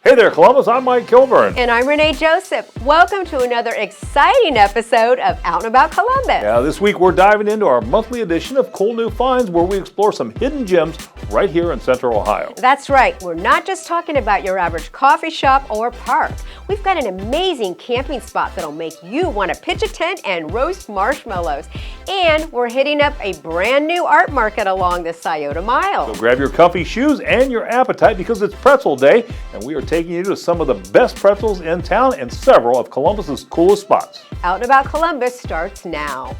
Hey there, Columbus. I'm Mike Kilburn. And I'm Renee Joseph. Welcome to another exciting episode of Out and About Columbus. Now, this week we're diving into our monthly edition of Cool New Finds, where we explore some hidden gems right here in Central Ohio. That's right. We're not just talking about your average coffee shop or park. We've got an amazing camping spot that'll make you want to pitch a tent and roast marshmallows. And we're hitting up a brand new art market along the Scioto Mile. So grab your comfy shoes and your appetite because it's pretzel day, and we are taking you to some of the best pretzels in town and several of Columbus's coolest spots. Out and About Columbus starts now.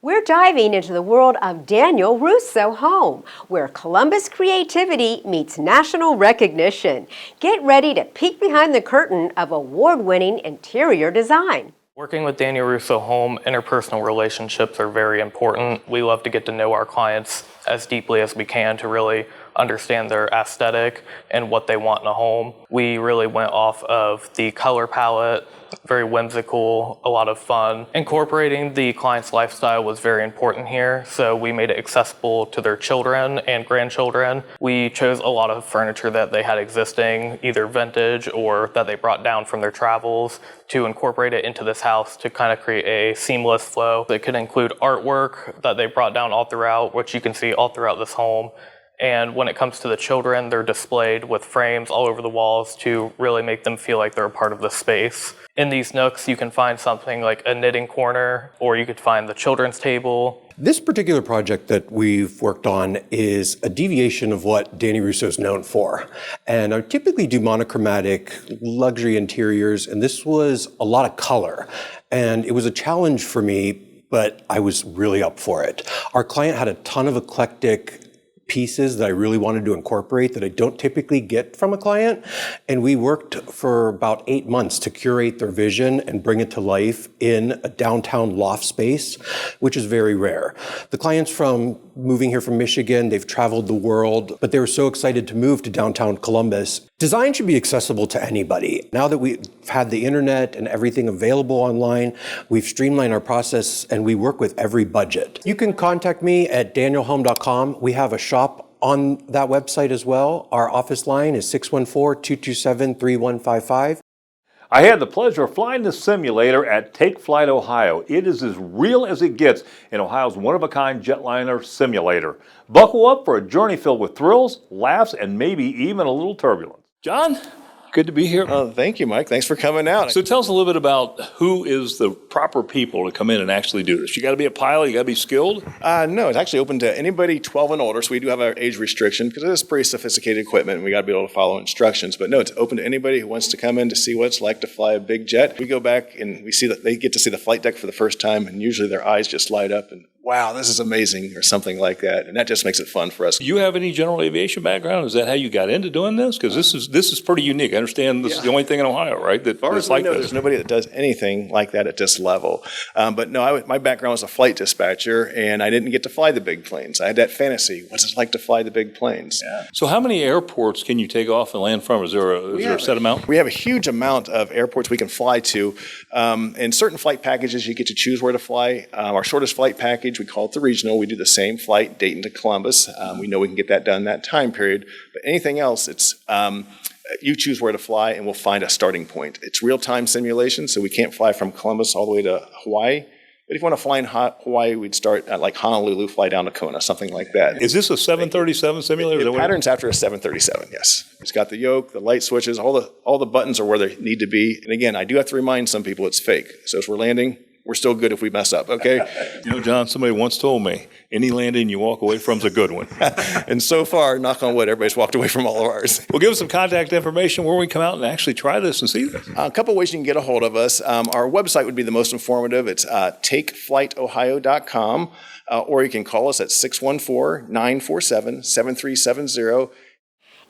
We're diving into the world of Daniel Russo Home, where Columbus creativity meets national recognition. Get ready to peek behind the curtain of award-winning interior design. Working with Daniel Russo Home, interpersonal relationships are very important. We love to get to know our clients as deeply as we can to really understand their aesthetic and what they want in a home. We really went off of the color palette, very whimsical, a lot of fun. Incorporating the client's lifestyle was very important here, so we made it accessible to their children and grandchildren. We chose a lot of furniture that they had existing, either vintage or that they brought down from their travels, to incorporate it into this house to kind of create a seamless flow. It could include artwork that they brought down all throughout, which you can see all throughout this home. And when it comes to the children, they're displayed with frames all over the walls to really make them feel like they're a part of the space. In these nooks, you can find something like a knitting corner, or you could find the children's table. This particular project that we've worked on is a deviation of what Danny Russo is known for. And I typically do monochromatic luxury interiors, and this was a lot of color. And it was a challenge for me, but I was really up for it. Our client had a ton of eclectic pieces that I really wanted to incorporate that I don't typically get from a client. And we worked for about 8 months to curate their vision and bring it to life in a downtown loft space, which is very rare. The client's from moving here from Michigan. They've traveled the world, but they were so excited to move to downtown Columbus. Design should be accessible to anybody. Now that we've had the internet and everything available online, we've streamlined our process and we work with every budget. You can contact me at danielhome.com. We have a shop on that website as well. Our office line is 614-227-3155. I had the pleasure of flying the simulator at Take Flight, Ohio. It is as real as it gets in Ohio's one-of-a-kind jetliner simulator. Buckle up for a journey filled with thrills, laughs, and maybe even a little turbulence. John, good to be here. Thank you, Mike. Thanks for coming out. So tell us a little bit about who is the proper people to come in and actually do this. You got to be a pilot, you got to be skilled? No, it's actually open to anybody 12 and older, so we do have our age restriction because it is pretty sophisticated equipment and we got to be able to follow instructions. But no, it's open to anybody who wants to come in to see what it's like to fly a big jet. We go back and we see that they get to see the flight deck for the first time, and usually their eyes just light up and, wow, this is amazing, or something like that. And that just makes it fun for us. Do you have any general aviation background? Is that how you got into doing this? Because this is pretty unique. I understand this is the only thing in Ohio, right? That As far as I know, there's nobody that does anything like that at this level. But no, my background was a flight dispatcher, and I didn't get to fly the big planes. I had that fantasy. What's it like to fly the big planes? Yeah. So how many airports can you take off and land from? Is there a set amount? We have a huge amount of airports we can fly to. In certain flight packages, you get to choose where to fly. Our shortest flight package, we call it the regional. We do the same flight, Dayton to Columbus. We know we can get that done in that time period. But anything else, it's you choose where to fly, and we'll find a starting point. It's real-time simulation, so we can't fly from Columbus all the way to Hawaii. But if you want to fly in Hawaii, we'd start at like Honolulu, fly down to Kona, something like that. Is this a 737 simulator? The pattern's after a 737, yes. It's got the yoke, the light switches, all the buttons are where they need to be. And again, I do have to remind some people it's fake. So if we're landing, we're still good if we mess up, okay? You know, John, somebody once told me, any landing you walk away from is a good one. And so far, knock on wood, everybody's walked away from all of ours. Well, give us some contact information where we come out and actually try this and see this. A couple ways you can get a hold of us. Our website would be the most informative. It's takeflightohio.com, or you can call us at 614-947-7370.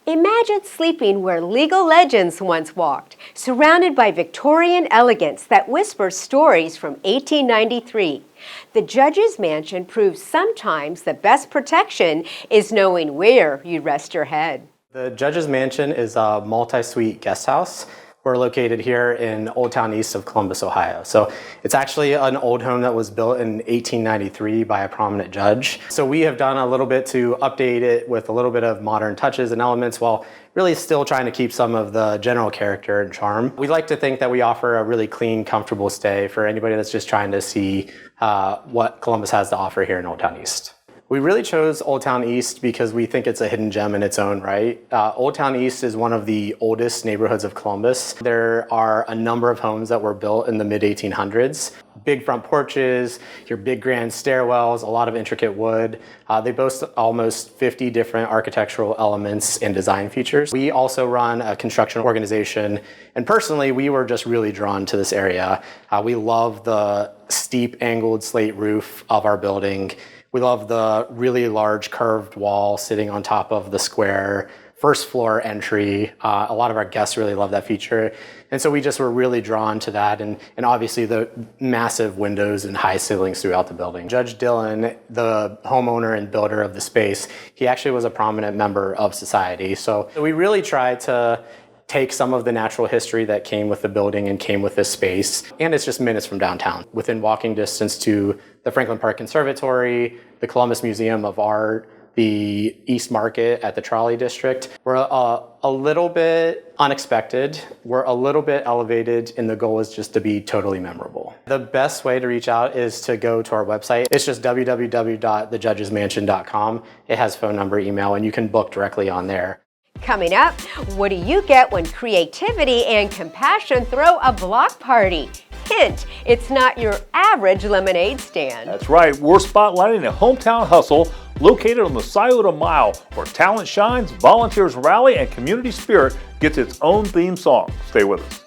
Imagine sleeping where legal legends once walked, surrounded by Victorian elegance that whispers stories from 1893. The judge's mansion proves sometimes the best protection is knowing where you rest your head. The Judge's Mansion is a multi-suite guest house. We're located here in Old Town East of Columbus, Ohio. So it's actually an old home that was built in 1893 by a prominent judge. So we have done a little bit to update it with a little bit of modern touches and elements while really still trying to keep some of the general character and charm. We like to think that we offer a really clean, comfortable stay for anybody that's just trying to see what Columbus has to offer here in Old Town East. We really chose Old Town East because we think it's a hidden gem in its own right. Old Town East is one of the oldest neighborhoods of Columbus. There are a number of homes that were built in the mid-1800s. Big front porches, your big grand stairwells, a lot of intricate wood. They boast almost 50 different architectural elements and design features. We also run a construction organization, and personally, we were just really drawn to this area. We love the steep angled slate roof of our building. We love the really large curved wall sitting on top of the square first floor entry. A lot of our guests really love that feature. And so we just were really drawn to that and obviously the massive windows and high ceilings throughout the building. Judge Dillon, the homeowner and builder of the space, he actually was a prominent member of society. So we really tried to take some of the natural history that came with the building and came with this space. And it's just minutes from downtown, within walking distance to the Franklin Park Conservatory, the Columbus Museum of Art, the East Market at the Trolley District. We're a little bit unexpected. We're a little bit elevated, and the goal is just to be totally memorable. The best way to reach out is to go to our website. It's just www.thejudgesmansion.com. It has phone number, email, and you can book directly on there. Coming up, what do you get when creativity and compassion throw a block party? Hint, it's not your average lemonade stand. That's right, we're spotlighting a hometown hustle located on the Scioto Mile, where talent shines, volunteers rally, and community spirit gets its own theme song. Stay with us.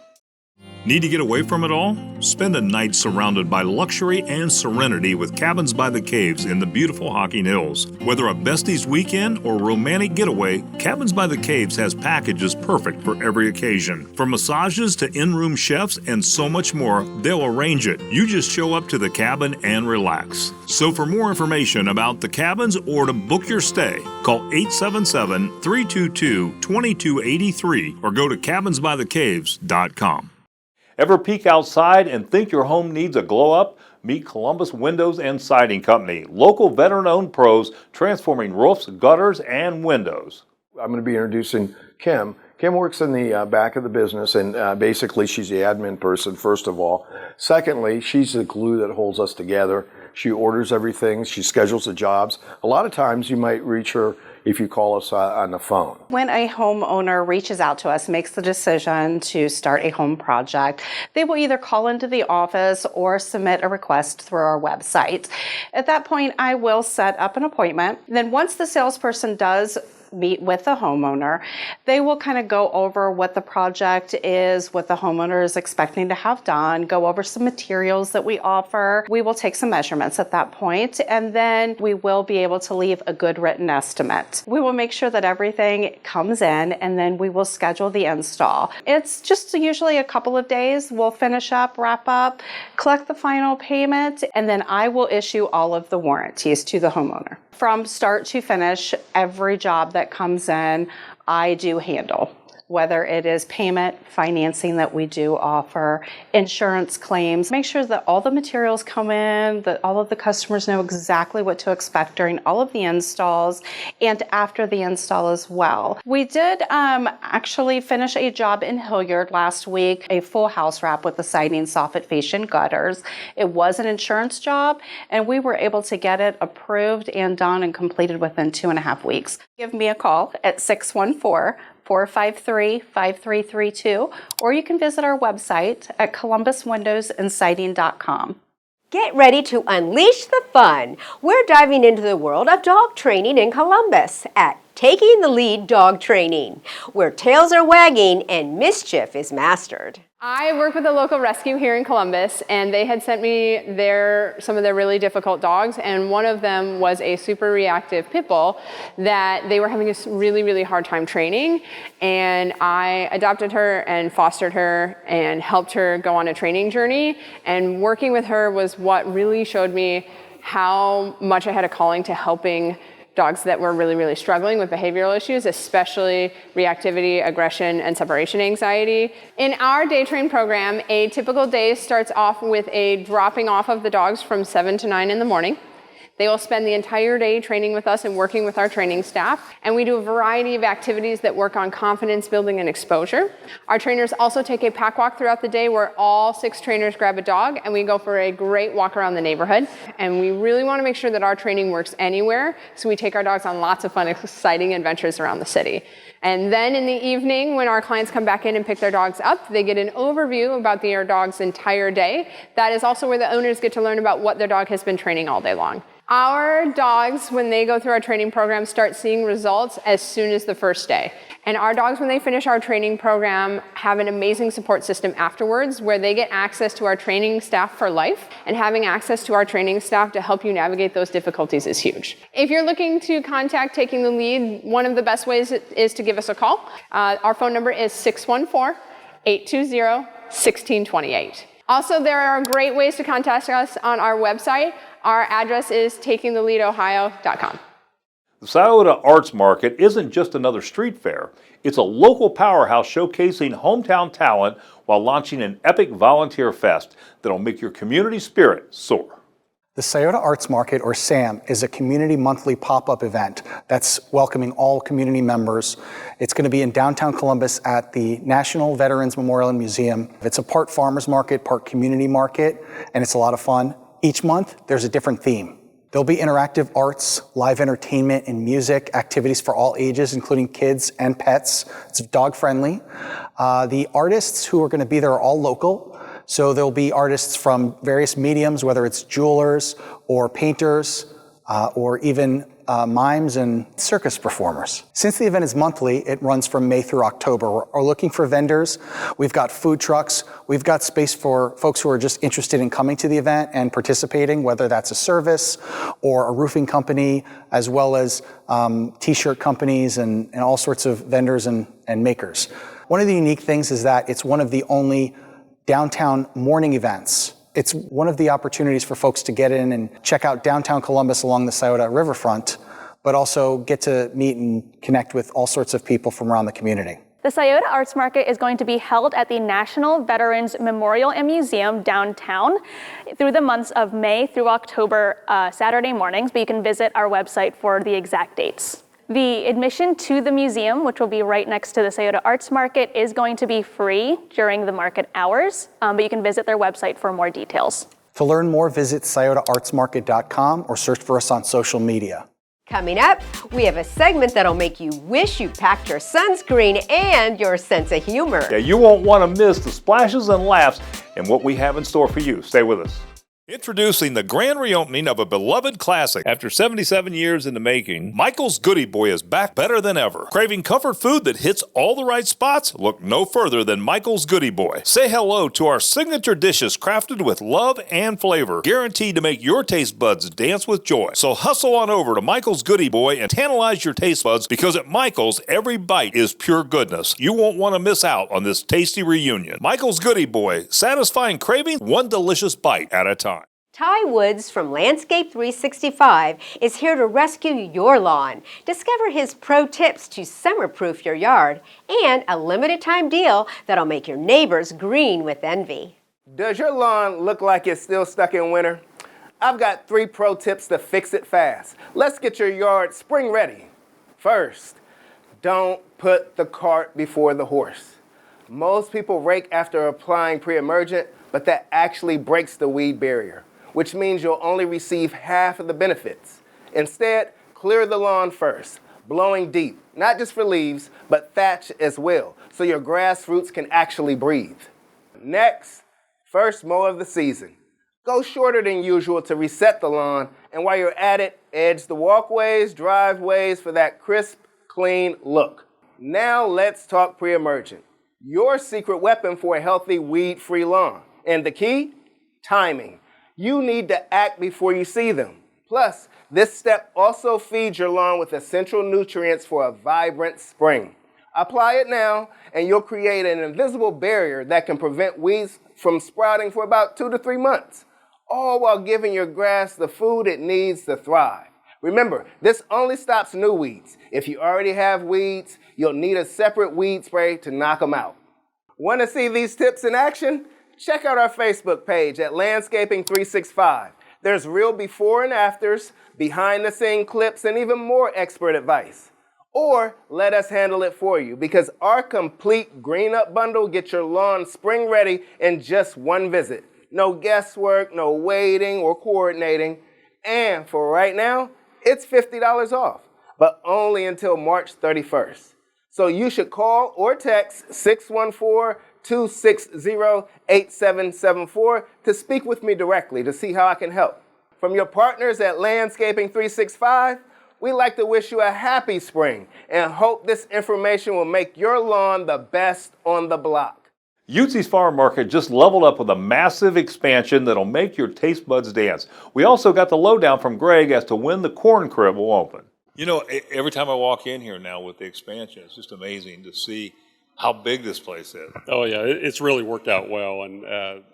Need to get away from it all? Spend a night surrounded by luxury and serenity with Cabins by the Caves in the beautiful Hocking Hills. Whether a besties weekend or romantic getaway, Cabins by the Caves has packages perfect for every occasion. From massages to in-room chefs and so much more, they'll arrange it. You just show up to the cabin and relax. So for more information about the cabins or to book your stay, call 877-322-2283 or go to cabinsbythecaves.com. Ever peek outside and think your home needs a glow up? Meet Columbus Windows and Siding Company, local veteran-owned pros transforming roofs, gutters, and windows. I'm going to be introducing Kim. Kim works in the back of the business, and basically she's the admin person, first of all. Secondly, she's the glue that holds us together. She orders everything. She schedules the jobs. A lot of times you might reach her if you call us on the phone. When a homeowner reaches out to us, makes the decision to start a home project, they will either call into the office or submit a request through our website. At that point, I will set up an appointment. Then once the salesperson does meet with the homeowner, they will kind of go over what the project is, what the homeowner is expecting to have done, go over some materials that we offer. We will take some measurements at that point, and then we will be able to leave a good written estimate. We will make sure that everything comes in, and then we will schedule the install. It's just usually a couple of days. We'll finish up, wrap up, collect the final payment, and then I will issue all of the warranties to the homeowner. From start to finish, every job that comes in, I do handle. Whether it is payment, financing that we do offer, insurance claims. Make sure that all the materials come in, that all of the customers know exactly what to expect during all of the installs and after the install as well. We did actually finish a job in Hilliard last week, a full house wrap with the siding, soffit, fascia, and gutters. It was an insurance job, and we were able to get it approved and done and completed within 2.5 weeks. Give me a call at 614-453-5332, or you can visit our website at columbuswindowsandsiding.com. Get ready to unleash the fun. We're diving into the world of dog training in Columbus at Taking the Lead Dog Training, where tails are wagging and mischief is mastered. I work with a local rescue here in Columbus, and they had sent me some of their really difficult dogs, and one of them was a super reactive pit bull that they were having a really, really hard time training, and I adopted her and fostered her and helped her go on a training journey, and working with her was what really showed me how much I had a calling to helping dogs that were really, really struggling with behavioral issues, especially reactivity, aggression, and separation anxiety. In our day train program, a typical day starts off with a dropping off of the dogs from 7 to 9 in the morning. They will spend the entire day training with us and working with our training staff. And we do a variety of activities that work on confidence building and exposure. Our trainers also take a pack walk throughout the day where all 6 trainers grab a dog and we go for a great walk around the neighborhood. And we really want to make sure that our training works anywhere. So we take our dogs on lots of fun, exciting adventures around the city. And then in the evening, when our clients come back in and pick their dogs up, they get an overview about their dog's entire day. That is also where the owners get to learn about what their dog has been training all day long. Our dogs, when they go through our training program, start seeing results as soon as the first day. And our dogs, when they finish our training program, have an amazing support system afterwards where they get access to our training staff for life. And having access to our training staff to help you navigate those difficulties is huge. If you're looking to contact Taking the Lead, one of the best ways is to give us a call. Our phone number is 614-820-1628. Also, there are great ways to contact us on our website. Our address is takingtheleadohio.com. The Scioto Arts Market isn't just another street fair. It's a local powerhouse showcasing hometown talent while launching an epic volunteer fest that'll make your community spirit soar. The Scioto Arts Market, or SAM, is a community monthly pop-up event that's welcoming all community members. It's going to be in downtown Columbus at the National Veterans Memorial and Museum. It's a part farmers market, part community market, and it's a lot of fun. Each month, there's a different theme. There'll be interactive arts, live entertainment, and music, activities for all ages, including kids and pets. It's dog-friendly. The artists who are going to be there are all local. So there'll be artists from various mediums, whether it's jewelers or painters or even mimes and circus performers. Since the event is monthly, it runs from May through October. We're looking for vendors. We've got food trucks. We've got space for folks who are just interested in coming to the event and participating, whether that's a service or a roofing company, as well as t-shirt companies and all sorts of vendors and makers. One of the unique things is that it's one of the only downtown morning events. It's one of the opportunities for folks to get in and check out downtown Columbus along the Scioto riverfront, but also get to meet and connect with all sorts of people from around the community. The Scioto Arts Market is going to be held at the National Veterans Memorial and Museum downtown through the months of May through October, Saturday mornings, but you can visit our website for the exact dates. The admission to the museum, which will be right next to the Scioto Arts Market, is going to be free during the market hours, but you can visit their website for more details. To learn more, visit sciotoartsmarket.com or search for us on social media. Coming up, we have a segment that'll make you wish you packed your sunscreen and your sense of humor. Yeah, you won't want to miss the splashes and laughs and what we have in store for you. Stay with us. Introducing the grand reopening of a beloved classic. After 77 years in the making, Michael's Goody Boy is back better than ever. Craving comfort food that hits all the right spots? Look no further than Michael's Goody Boy. Say hello to our signature dishes crafted with love and flavor, guaranteed to make your taste buds dance with joy. So hustle on over to Michael's Goody Boy and tantalize your taste buds, because at Michael's, every bite is pure goodness. You won't want to miss out on this tasty reunion. Michael's Goody Boy, satisfying craving one delicious bite at a time. Ty Woods from Landscape 365 is here to rescue your lawn. Discover his pro tips to summer-proof your yard and a limited time deal that'll make your neighbors green with envy. Does your lawn look like it's still stuck in winter? I've got 3 pro tips to fix it fast. Let's get your yard spring ready. First, don't put the cart before the horse. Most people rake after applying pre-emergent, but that actually breaks the weed barrier, which means you'll only receive half of the benefits. Instead, clear the lawn first, blowing deep, not just for leaves, but thatch as well, so your grass roots can actually breathe. Next, first mow of the season. Go shorter than usual to reset the lawn, and while you're at it, edge the walkways, driveways for that crisp, clean look. Now let's talk pre-emergent. Your secret weapon for a healthy, weed-free lawn. And the key? Timing. You need to act before you see them. Plus, this step also feeds your lawn with essential nutrients for a vibrant spring. Apply it now, and you'll create an invisible barrier that can prevent weeds from sprouting for about 2 to 3 months, all while giving your grass the food it needs to thrive. Remember, this only stops new weeds. If you already have weeds, you'll need a separate weed spray to knock them out. Want to see these tips in action? Check out our Facebook page at Landscaping 365. There's real before and afters, behind-the-scene clips, and even more expert advice. Or let us handle it for you, because our complete Green Up bundle gets your lawn spring ready in just one visit. No guesswork, no waiting or coordinating. And for right now, it's $50 off, but only until March 31st. So you should call or text 614-260-8774 to speak with me directly to see how I can help. From your partners at Landscaping 365, we'd like to wish you a happy spring and hope this information will make your lawn the best on the block. Utzi's Farm Market just leveled up with a massive expansion that'll make your taste buds dance. We also got the lowdown from Greg as to when the corn crib will open. You know, every time I walk in here now with the expansion, it's just amazing to see how big this place is. Oh yeah, it's really worked out well. And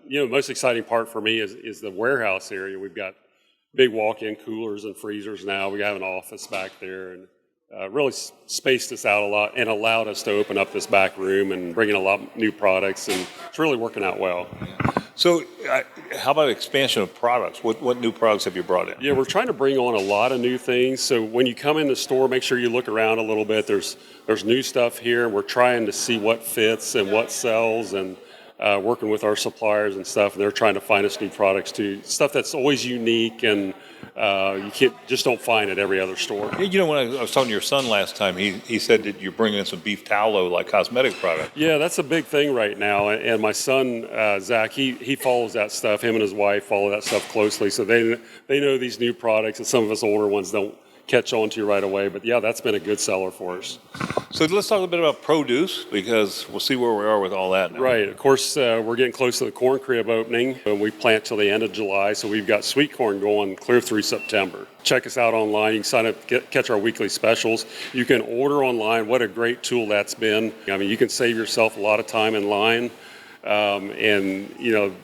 you know, the most exciting part for me is the warehouse area. We've got big walk-in coolers and freezers now. We have an office back there, and really spaced us out a lot and allowed us to open up this back room and bring in a lot of new products, and it's really working out well. So how about expansion of products? What new products have you brought in? Yeah, we're trying to bring on a lot of new things. So when you come in the store, make sure you look around a little bit. There's new stuff here, and we're trying to see what fits and what sells, and working with our suppliers and stuff, and they're trying to find us new products too. Stuff that's always unique, and you don't find at every other store. You know, when I was talking to your son last time, he said that you're bringing in some beef tallow, like cosmetic product. Yeah, that's a big thing right now. And my son, Zach, he follows that stuff. Him and his wife follow that stuff closely. So they know these new products, and some of us older ones don't catch on to right away. But yeah, that's been a good seller for us. So let's talk a bit about produce, because we'll see where we are with all that now. Right. Of course, we're getting close to the corn crib opening. We plant till the end of July, so we've got sweet corn going clear through September. Check us out online. You can sign up, catch our weekly specials. You can order online. What a great tool that's been. I mean, you can save yourself a lot of time in line, and you know,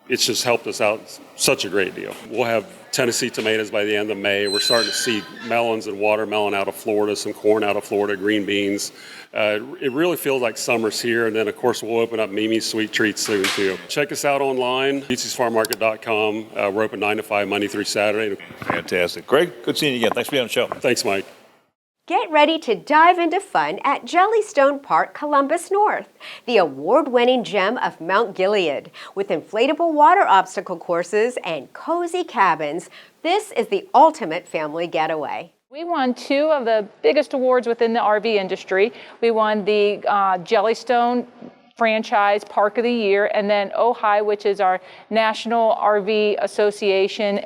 it's just helped us out such a great deal. We'll have Tennessee tomatoes by the end of May. We're starting to see melons and watermelon out of Florida, some corn out of Florida, green beans. It really feels like summer's here, and then of course we'll open up Mimi's Sweet Treats soon too. Check us out online, utzisfarmmarket.com. We're open 9 to 5 Monday through Saturday. Fantastic. Greg, good seeing you again. Thanks for being on the show. Thanks, Mike. Get ready to dive into fun at Jellystone Park, Columbus North, the award-winning gem of Mount Gilead. With inflatable water obstacle courses and cozy cabins, this is the ultimate family getaway. We won 2 of the biggest awards within the RV industry. We won the Jellystone Franchise Park of the Year, and then OHI, which is our National RV Association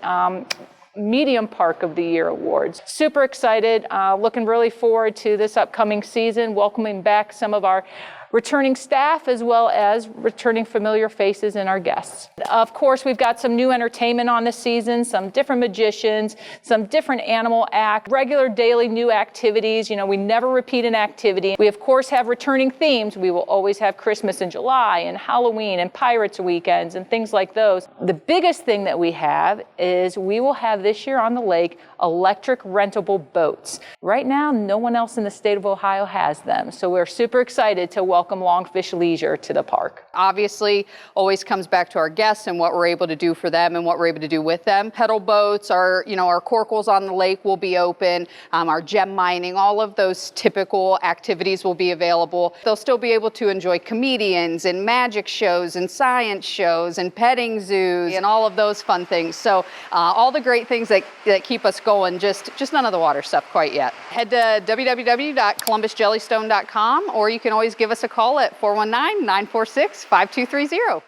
Medium Park of the Year awards. Super excited, looking really forward to this upcoming season, welcoming back some of our returning staff as well as returning familiar faces and our guests. Of course, we've got some new entertainment on this season, some different magicians, some different animal acts, regular daily new activities. You know, we never repeat an activity. We of course have returning themes. We will always have Christmas in July and Halloween and Pirates weekends and things like those. The biggest thing that we have is we will have this year on the lake electric rentable boats. Right now, no one else in the state of Ohio has them. So we're super excited to welcome Longfish Leisure to the park. Obviously, always comes back to our guests and what we're able to do for them and what we're able to do with them. Pedal boats, our corkles on the lake will be open, our gem mining, all of those typical activities will be available. They'll still be able to enjoy comedians and magic shows and science shows and petting zoos and all of those fun things. So all the great things that keep us going, just none of the water stuff quite yet. Head to www.columbusjellystone.com, or you can always give us a call at 419-946-5230.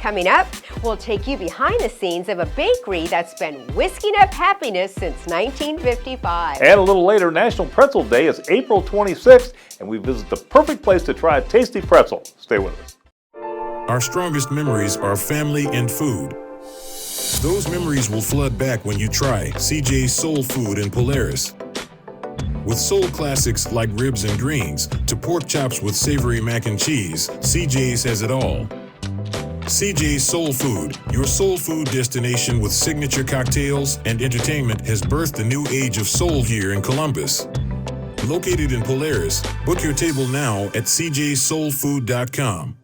Coming up, we'll take you behind the scenes of a bakery that's been whisking up happiness since 1955. And a little later, National Pretzel Day is April 26th, and we visit the perfect place to try a tasty pretzel. Stay with us. Our strongest memories are family and food. Those memories will flood back when you try CJ's Soul Food in Polaris. With soul classics like ribs and greens to pork chops with savory mac and cheese, CJ's has it all. CJ's Soul Food, your soul food destination with signature cocktails and entertainment, has birthed a new age of soul here in Columbus. Located in Polaris, book your table now at cjsoulfood.com.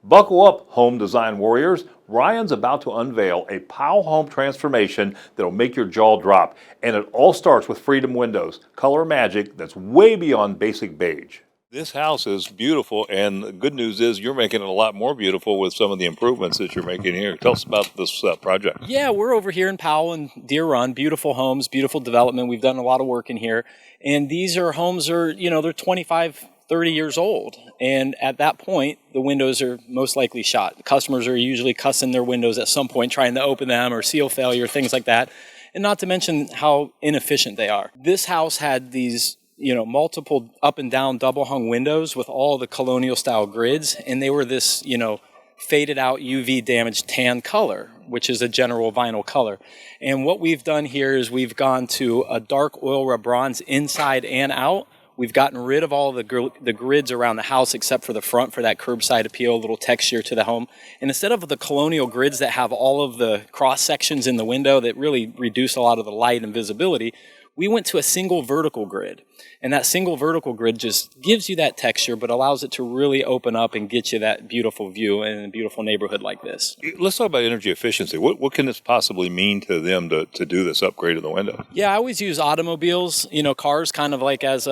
Buckle up, home design warriors. Ryan's about to unveil a Powell home transformation that'll make your jaw drop. And it all starts with Freedom Windows, color magic that's way beyond basic beige. This house is beautiful, and the good news is you're making it a lot more beautiful with some of the improvements that you're making here. Tell us about this project. Yeah, we're over here in Powell and Deer Run. Beautiful homes, beautiful development. We've done a lot of work in here. And these are homes they're 25, 30 years old. And at that point, the windows are most likely shot. Customers are usually cussing their windows at some point, trying to open them, or seal failure, things like that. And not to mention how inefficient they are. This house had these multiple up and down double hung windows with all the colonial style grids, and they were this, faded out UV damaged tan color, which is a general vinyl color. And what we've done here is we've gone to a dark oil rub bronze inside and out. We've gotten rid of all the grids around the house except for the front for that curbside appeal, a little texture to the home. And instead of the colonial grids that have all of the cross sections in the window that really reduce a lot of the light and visibility, we went to a single vertical grid. And that single vertical grid just gives you that texture, but allows it to really open up and get you that beautiful view in a beautiful neighborhood like this. Let's talk about energy efficiency. What can this possibly mean to them to do this upgrade of the window? Yeah, I always use automobiles, cars kind of like as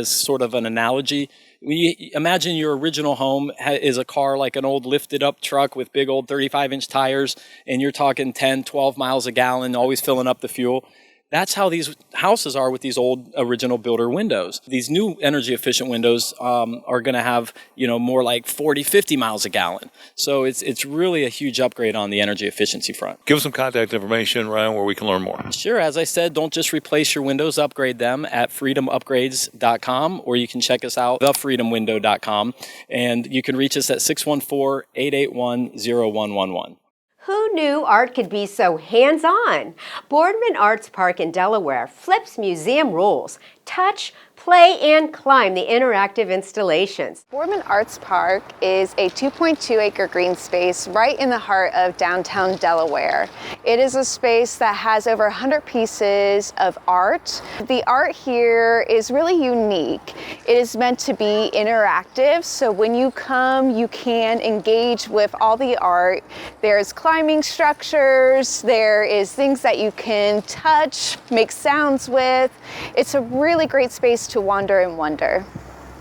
sort of an analogy. When you imagine your original home is a car like an old lifted up truck with big old 35-inch tires, and you're talking 10, 12 miles a gallon, always filling up the fuel. That's how these houses are with these old original builder windows. These new energy efficient windows are going to have, more like 40, 50 miles a gallon. So it's really a huge upgrade on the energy efficiency front. Give us some contact information, Ryan, where we can learn more. Sure. As I said, don't just replace your windows, upgrade them at freedomupgrades.com, or you can check us out thefreedomwindow.com, and you can reach us at 614-881-0111. Who knew art could be so hands-on? Boardman Arts Park in Delaware flips museum rules. Touch, play, and climb the interactive installations. Boardman Arts Park is a 2.2-acre green space right in the heart of downtown Delaware. It is a space that has over 100 pieces of art. The art here is really unique. It is meant to be interactive, so when you come, you can engage with all the art. There's climbing structures, there is things that you can touch, make sounds with. It's a really great space to wander and wonder.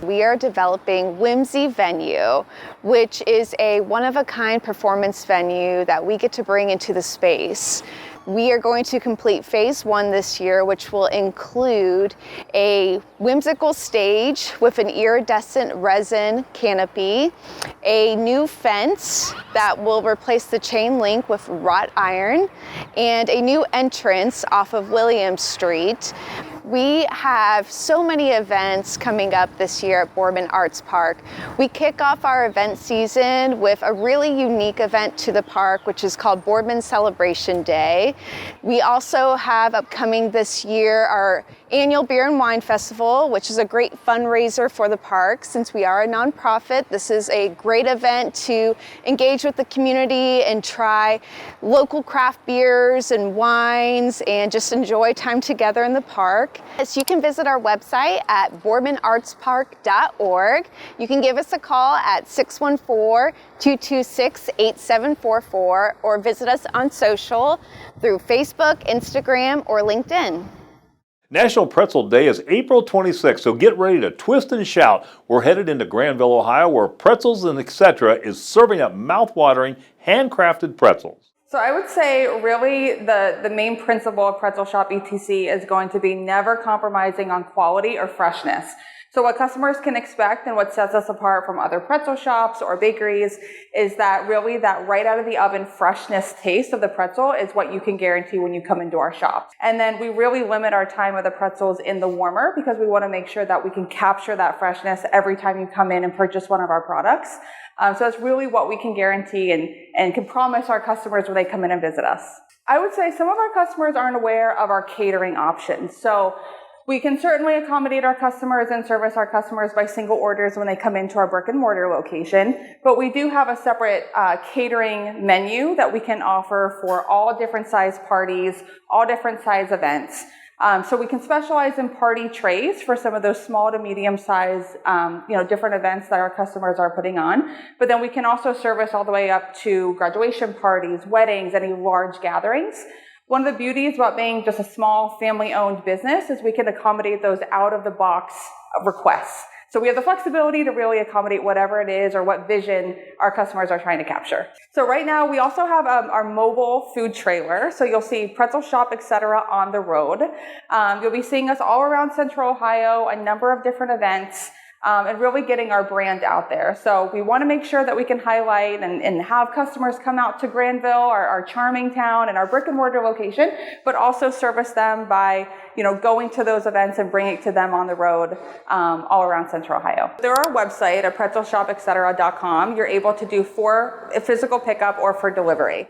We are developing Whimsy Venue, which is a one-of-a-kind performance venue that we get to bring into the space. We are going to complete phase 1 this year, which will include a whimsical stage with an iridescent resin canopy, a new fence that will replace the chain link with wrought iron, and a new entrance off of William Street. We have so many events coming up this year at Boardman Arts Park. We kick off our event season with a really unique event to the park, which is called Boardman Celebration Day. We also have upcoming this year our annual Beer and Wine Festival, which is a great fundraiser for the park. Since we are a nonprofit, this is a great event to engage with the community and try local craft beers and wines and just enjoy time together in the park. So you can visit our website at boardmanartspark.org. You can give us a call at 614-226-8744 or visit us on social through Facebook, Instagram, or LinkedIn. National Pretzel Day is April 26th, so get ready to twist and shout. We're headed into Granville, Ohio, where Pretzels and Etc. is serving up mouth-watering, handcrafted pretzels. So I would say really the main principle of Pretzel Shop ETC is going to be never compromising on quality or freshness. So what customers can expect and what sets us apart from other pretzel shops or bakeries is that really that right out of the oven freshness taste of the pretzel is what you can guarantee when you come into our shop. And then we really limit our time of the pretzels in the warmer because we want to make sure that we can capture that freshness every time you come in and purchase one of our products. So that's really what we can guarantee and can promise our customers when they come in and visit us. I would say some of our customers aren't aware of our catering options. So we can certainly accommodate our customers and service our customers by single orders when they come into our brick and mortar location, but we do have a separate catering menu that we can offer for all different size parties, all different size events. So we can specialize in party trays for some of those small to medium size, different events that our customers are putting on. But then we can also service all the way up to graduation parties, weddings, any large gatherings. One of the beauties about being just a small family-owned business is we can accommodate those out-of-the-box requests. So we have the flexibility to really accommodate whatever it is or what vision our customers are trying to capture. So right now we also have our mobile food trailer. So you'll see Pretzel Shop, etc. on the road. You'll be seeing us all around Central Ohio, a number of different events. And really getting our brand out there. So we want to make sure that we can highlight and have customers come out to Granville, our charming town and our brick and mortar location, but also service them by, going to those events and bringing it to them on the road all around Central Ohio. Through our website at pretzelshopetc.com, you're able to do for a physical pickup or for delivery.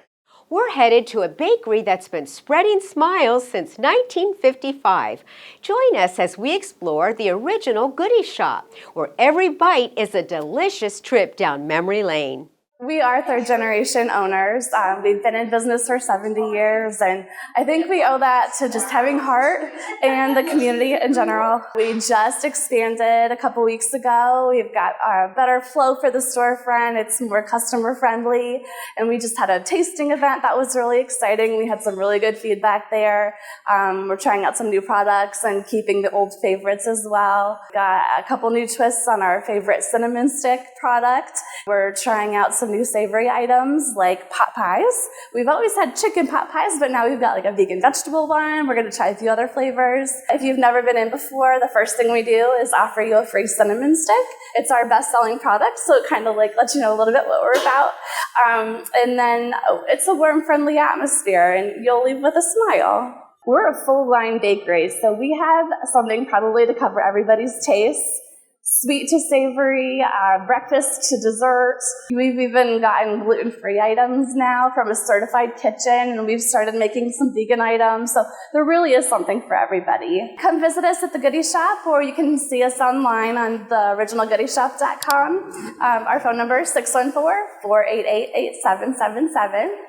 We're headed to a bakery that's been spreading smiles since 1955. Join us as we explore the original goodie shop, where every bite is a delicious trip down memory lane. We are third generation owners. We've been in business for 70 years, and I think we owe that to just having heart and the community in general. We just expanded a couple weeks ago. We've got a better flow for the storefront. It's more customer friendly, and we just had a tasting event that was really exciting. We had some really good feedback there. We're trying out some new products and keeping the old favorites as well. Got a couple new twists on our favorite cinnamon stick product. We're trying out some new savory items like pot pies. We've always had chicken pot pies, but now we've got like a vegan vegetable one. We're going to try a few other flavors. If you've never been in before, the first thing we do is offer you a free cinnamon stick. It's our best-selling product, so it kind of like lets you know a little bit what we're about. And then it's a warm, friendly atmosphere, and you'll leave with a smile. We're a full-line bakery, so we have something probably to cover everybody's taste. Sweet to savory, breakfast to dessert. We've even gotten gluten-free items now from a certified kitchen, and we've started making some vegan items, so there really is something for everybody. Come visit us at the Goodie Shop, or you can see us online on the originalgoodieshop.com. Our phone number is 614-488-8777.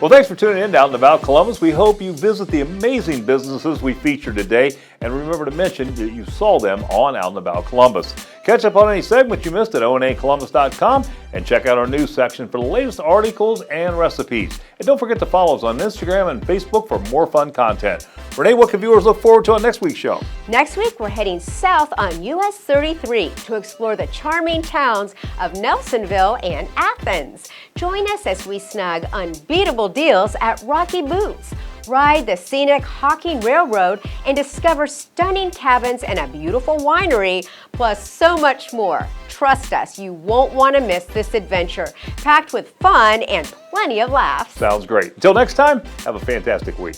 Well, thanks for tuning in to Out and About Columbus. We hope you visit the amazing businesses we featured today, and remember to mention that you saw them on Out and About Columbus. Catch up on any segment you missed at onacolumbus.com and check out our news section for the latest articles and recipes. And don't forget to follow us on Instagram and Facebook for more fun content. Renee, what can viewers look forward to on next week's show? Next week, we're heading south on US 33 to explore the charming towns of Nelsonville and Athens. Join us as we snag unbeatable deals at Rocky Boots. Ride the scenic Hocking Railroad and discover stunning cabins and a beautiful winery, plus so much more. Trust us, you won't want to miss this adventure, packed with fun and plenty of laughs. Sounds great. Until next time, have a fantastic week.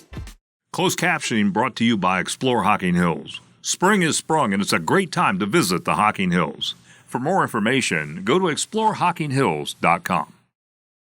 Closed captioning brought to you by Explore Hocking Hills. Spring is sprung and it's a great time to visit the Hocking Hills. For more information, go to exploreHockingHills.com.